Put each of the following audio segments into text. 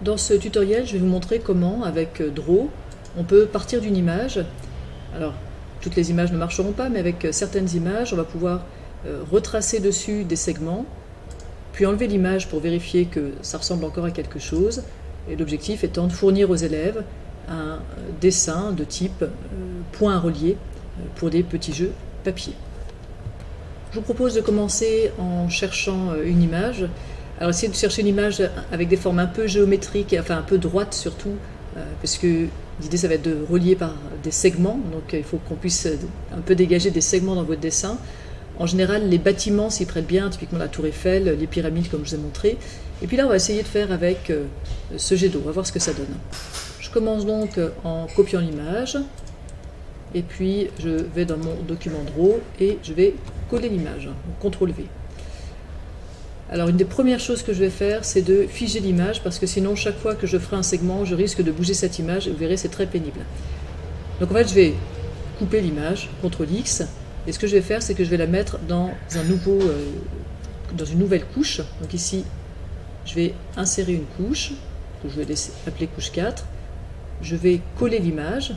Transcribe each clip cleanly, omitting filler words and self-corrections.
Dans ce tutoriel, je vais vous montrer comment, avec Draw, on peut partir d'une image. Alors, toutes les images ne marcheront pas, mais avec certaines images, on va pouvoir retracer dessus des segments, puis enlever l'image pour vérifier que ça ressemble encore à quelque chose. Et l'objectif étant de fournir aux élèves un dessin de type point à relier pour des petits jeux papier. Je vous propose de commencer en cherchant une image. Alors essayez de chercher une image avec des formes un peu géométriques, enfin un peu droites surtout, parce que l'idée ça va être de relier par des segments, donc il faut qu'on puisse un peu dégager des segments dans votre dessin. En général, les bâtiments s'y prêtent bien, typiquement la tour Eiffel, les pyramides comme je vous ai montré. Et puis là, on va essayer de faire avec ce jet d'eau, on va voir ce que ça donne. Je commence donc en copiant l'image, et puis je vais dans mon document Draw et je vais coller l'image, CTRL V. Alors une des premières choses que je vais faire, c'est de figer l'image, parce que sinon chaque fois que je ferai un segment, je risque de bouger cette image, et vous verrez c'est très pénible. Donc en fait je vais couper l'image, CTRL X, et ce que je vais faire, c'est que je vais la mettre dans une nouvelle couche. Donc ici, je vais insérer une couche, que je vais laisser appeler couche 4. Je vais coller l'image.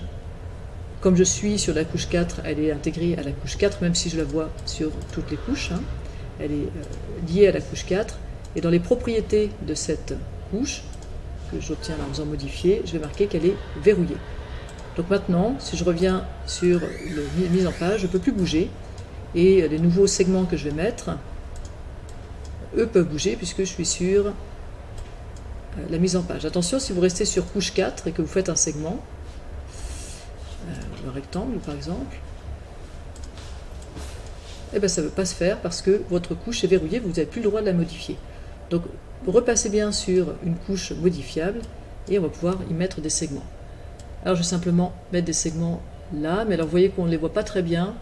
Comme je suis sur la couche 4, elle est intégrée à la couche 4, même si je la vois sur toutes les couches. Elle est liée à la couche 4. Et dans les propriétés de cette couche, que j'obtiens en faisant modifier, je vais marquer qu'elle est verrouillée. Donc maintenant, si je reviens sur la mise en page, je ne peux plus bouger. Et les nouveaux segments que je vais mettre, eux peuvent bouger puisque je suis sur la mise en page. Attention, si vous restez sur couche 4 et que vous faites un segment, un rectangle par exemple, eh bien ça ne veut pas se faire parce que votre couche est verrouillée, vous n'avez plus le droit de la modifier. Donc repassez bien sur une couche modifiable et on va pouvoir y mettre des segments. Alors je vais simplement mettre des segments là, mais alors vous voyez qu'on ne les voit pas très bien,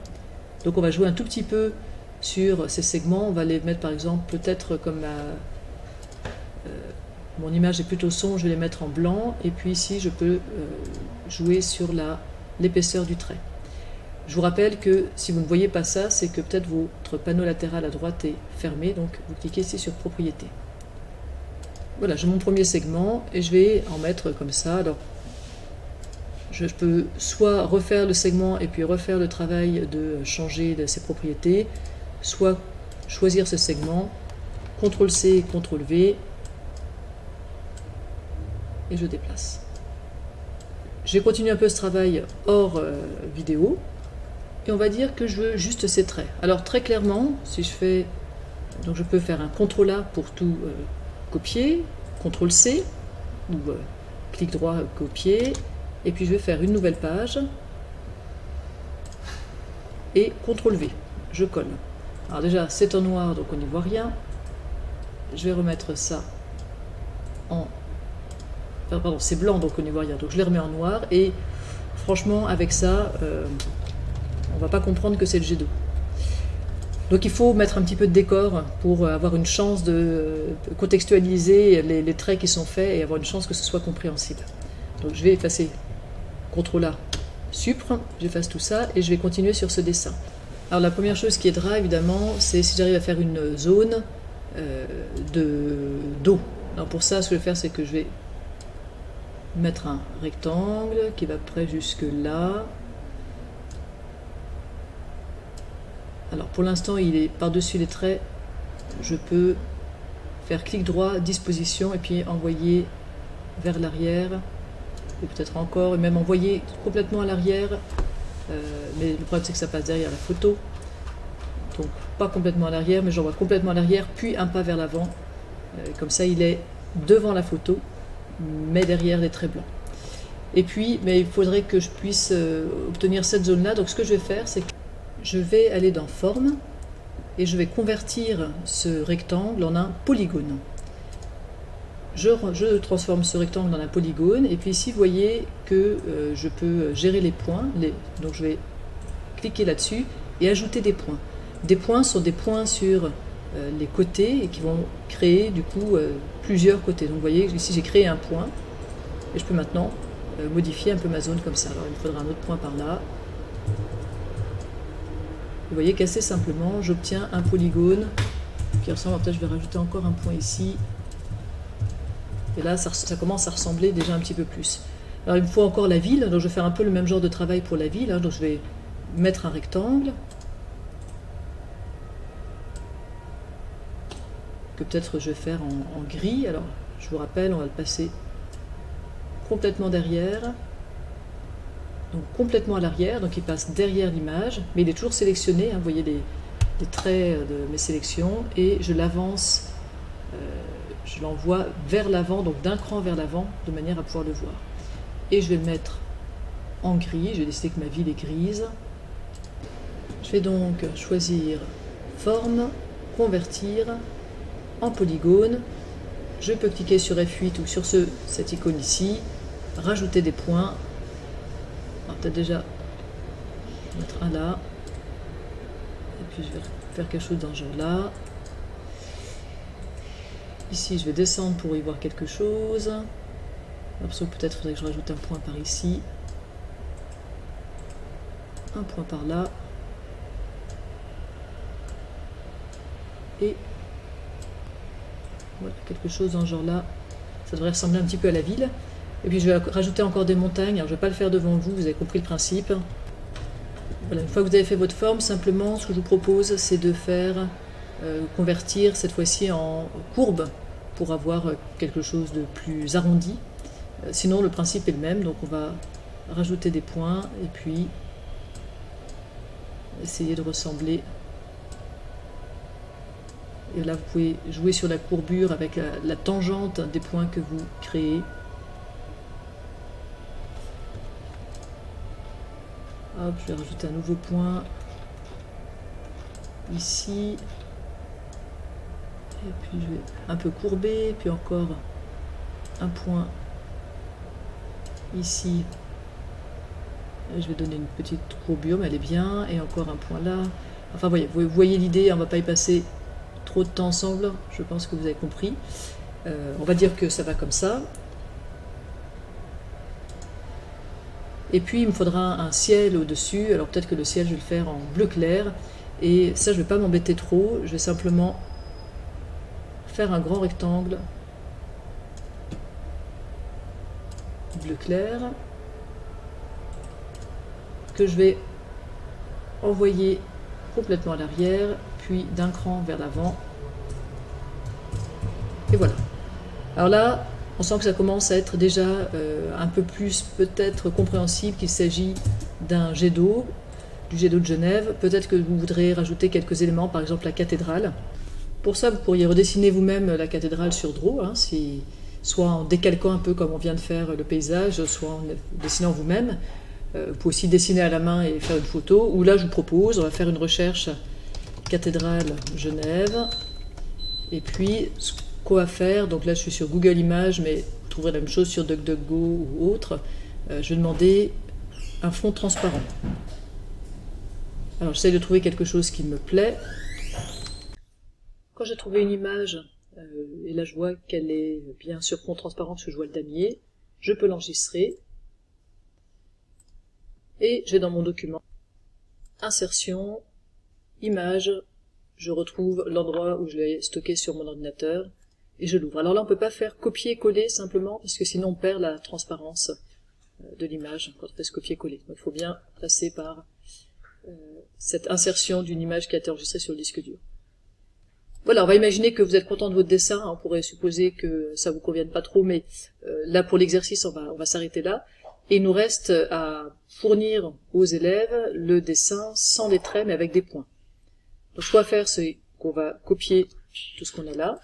donc on va jouer un tout petit peu sur ces segments. On va les mettre par exemple peut-être comme mon image est plutôt sombre, je vais les mettre en blanc, et puis ici je peux jouer sur l'épaisseur du trait. Je vous rappelle que si vous ne voyez pas ça, c'est que peut-être votre panneau latéral à droite est fermé, donc vous cliquez ici sur propriétés. Voilà, j'ai mon premier segment et je vais en mettre comme ça. Alors je peux soit refaire le segment et puis refaire le travail de changer ses propriétés, soit choisir ce segment, CTRL C, CTRL V, et je déplace. Je vais continuer un peu ce travail hors vidéo, et on va dire que je veux juste ces traits. Alors très clairement, si je fais, donc je peux faire un CTRL A pour tout copier, CTRL C, ou clic droit, copier, et puis je vais faire une nouvelle page, et CTRL V, je colle. Alors déjà, c'est en noir, donc on n'y voit rien. Je vais remettre ça en... Pardon, c'est blanc, donc on n'y voit rien. Donc je les remets en noir, et franchement, avec ça, on ne va pas comprendre que c'est le jet d'eau. Donc il faut mettre un petit peu de décor pour avoir une chance de contextualiser les traits qui sont faits et avoir une chance que ce soit compréhensible. Donc je vais effacer CTRL A, Supr, j'efface tout ça et je vais continuer sur ce dessin. Alors la première chose qui aidera évidemment, c'est si j'arrive à faire une zone d'eau. Alors pour ça, ce que je vais faire, c'est que je vais mettre un rectangle qui va près jusque là. Alors pour l'instant, il est par-dessus les traits. Je peux faire clic droit, disposition, et puis envoyer vers l'arrière. Et peut-être encore, et même envoyer complètement à l'arrière, mais le problème c'est que ça passe derrière la photo, donc pas complètement à l'arrière, mais j'envoie complètement à l'arrière, puis un pas vers l'avant, comme ça il est devant la photo, mais derrière les traits blancs. Et puis, mais il faudrait que je puisse obtenir cette zone-là, donc ce que je vais faire, c'est que je vais aller dans Forme, et je vais convertir ce rectangle en un polygone. Je transforme ce rectangle en un polygone, et puis ici vous voyez que je peux gérer les points, donc je vais cliquer là-dessus et ajouter des points. Des points sont des points sur les côtés et qui vont créer du coup plusieurs côtés. Donc vous voyez ici j'ai créé un point et je peux maintenant modifier un peu ma zone comme ça. Alors il me faudra un autre point par là. Vous voyez qu'assez simplement j'obtiens un polygone qui ressemble, peut-être je vais rajouter encore un point ici. Et là, ça commence à ressembler déjà un petit peu plus. Alors il me faut encore la ville, donc je vais faire un peu le même genre de travail pour la ville, hein. Donc je vais mettre un rectangle, que peut-être je vais faire en gris. Alors je vous rappelle, on va le passer complètement derrière, donc complètement à l'arrière, donc il passe derrière l'image, mais il est toujours sélectionné, hein. Vous voyez les traits de mes sélections, et je l'avance, je l'envoie vers l'avant, donc d'un cran vers l'avant, de manière à pouvoir le voir. Et je vais le mettre en gris, je vais décider que ma ville est grise. Je vais donc choisir forme, convertir en polygone. Je peux cliquer sur F8 ou sur cette icône ici, rajouter des points. Peut-être déjà mettre un là, et puis je vais faire quelque chose dans ce genre là. Ici je vais descendre pour y voir quelque chose. Peut-être faudrait que je rajoute un point par ici, un point par là, et voilà, quelque chose dans ce genre là. Ça devrait ressembler un petit peu à la ville. Et puis je vais rajouter encore des montagnes. Alors je ne vais pas le faire devant vous, vous avez compris le principe. Voilà, une fois que vous avez fait votre forme, simplement ce que je vous propose, c'est de faire convertir cette fois-ci en courbe pour avoir quelque chose de plus arrondi. Sinon le principe est le même, donc on va rajouter des points et puis essayer de ressembler. Et là vous pouvez jouer sur la courbure avec la tangente des points que vous créez. Hop, je vais rajouter un nouveau point ici. Et puis je vais un peu courber, puis encore un point ici. Et je vais donner une petite courbure, mais elle est bien. Et encore un point là. Enfin, vous voyez l'idée, on ne va pas y passer trop de temps ensemble. Je pense que vous avez compris. On va dire que ça va comme ça. Et puis il me faudra un ciel au-dessus. Alors peut-être que le ciel, je vais le faire en bleu clair. Et ça, je ne vais pas m'embêter trop. Je vais simplement faire un grand rectangle bleu clair que je vais envoyer complètement à l'arrière, puis d'un cran vers l'avant. Et voilà. Alors là, on sent que ça commence à être déjà un peu plus peut-être compréhensible qu'il s'agit d'un jet d'eau, du jet d'eau de Genève. Peut-être que vous voudrez rajouter quelques éléments, par exemple la cathédrale. Pour ça, vous pourriez redessiner vous-même la cathédrale sur Draw, hein, soit en décalquant un peu comme on vient de faire le paysage, soit en dessinant vous-même. Vous pouvez aussi dessiner à la main et faire une photo. Ou là, je vous propose, on va faire une recherche cathédrale Genève. Et puis, ce qu'on va faire, donc là je suis sur Google Images, mais vous trouverez la même chose sur DuckDuckGo ou autre. Je vais demander un fond transparent. Alors j'essaie de trouver quelque chose qui me plaît. Quand j'ai trouvé une image, et là je vois qu'elle est bien sur fond transparent parce que je vois le damier, je peux l'enregistrer. Et je vais dans mon document, insertion, image, je retrouve l'endroit où je l'ai stocké sur mon ordinateur, et je l'ouvre. Alors là on ne peut pas faire copier-coller simplement, parce que sinon on perd la transparence de l'image quand on fait ce copier-coller. Donc il faut bien passer par cette insertion d'une image qui a été enregistrée sur le disque dur. Voilà, on va imaginer que vous êtes content de votre dessin. On pourrait supposer que ça vous convienne pas trop, mais là pour l'exercice on va s'arrêter là. Et il nous reste à fournir aux élèves le dessin sans les traits mais avec des points. Donc ce qu'on va faire, c'est qu'on va copier tout ce qu'on a là.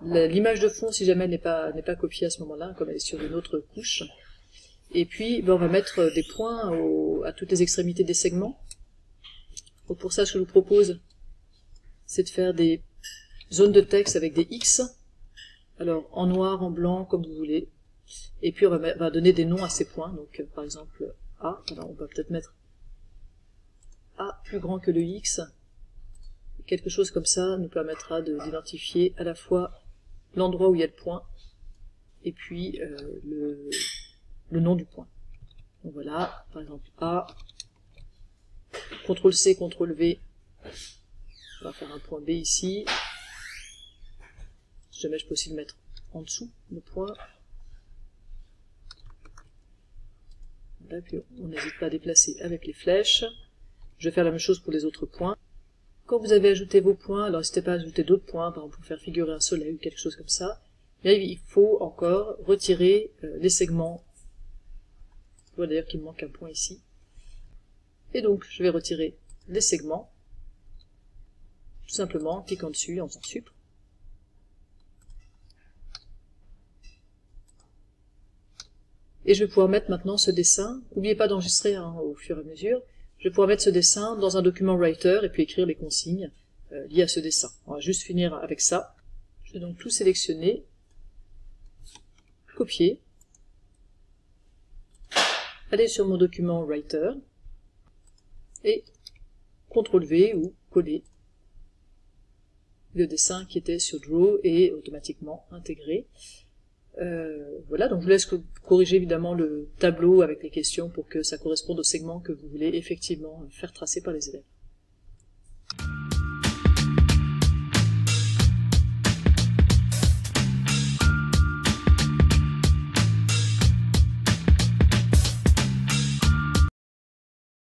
L'image de fond, si jamais n'est pas copiée à ce moment-là, comme elle est sur une autre couche. Et puis on va mettre des points à toutes les extrémités des segments. Donc pour ça, ce que je vous propose, c'est de faire des zones de texte avec des X. Alors en noir, en blanc, comme vous voulez. Et puis on va donner des noms à ces points. Donc par exemple A, alors on va peut-être mettre A plus grand que le X. Quelque chose comme ça nous permettra d'identifier à la fois l'endroit où il y a le point et puis le nom du point. Donc voilà, par exemple A, CTRL-C, CTRL-V, on va faire un point B ici. Si jamais je peux aussi le mettre en dessous le point. Là, puis on n'hésite pas à déplacer avec les flèches. Je vais faire la même chose pour les autres points. Quand vous avez ajouté vos points, alors n'hésitez pas à ajouter d'autres points, par exemple pour faire figurer un soleil ou quelque chose comme ça. Mais il faut encore retirer les segments. Je vois d'ailleurs qu'il me manque un point ici. Et donc je vais retirer les segments, tout simplement en cliquant dessus, en faisant Sup. Et je vais pouvoir mettre maintenant ce dessin. N'oubliez pas d'enregistrer au fur et à mesure. Je vais pouvoir mettre ce dessin dans un document Writer et puis écrire les consignes liées à ce dessin. On va juste finir avec ça. Je vais donc tout sélectionner, copier, aller sur mon document Writer et CTRL V ou coller. Le dessin qui était sur Draw est automatiquement intégré. Voilà, donc je vous laisse corriger évidemment le tableau avec les questions pour que ça corresponde au segment que vous voulez effectivement faire tracer par les élèves.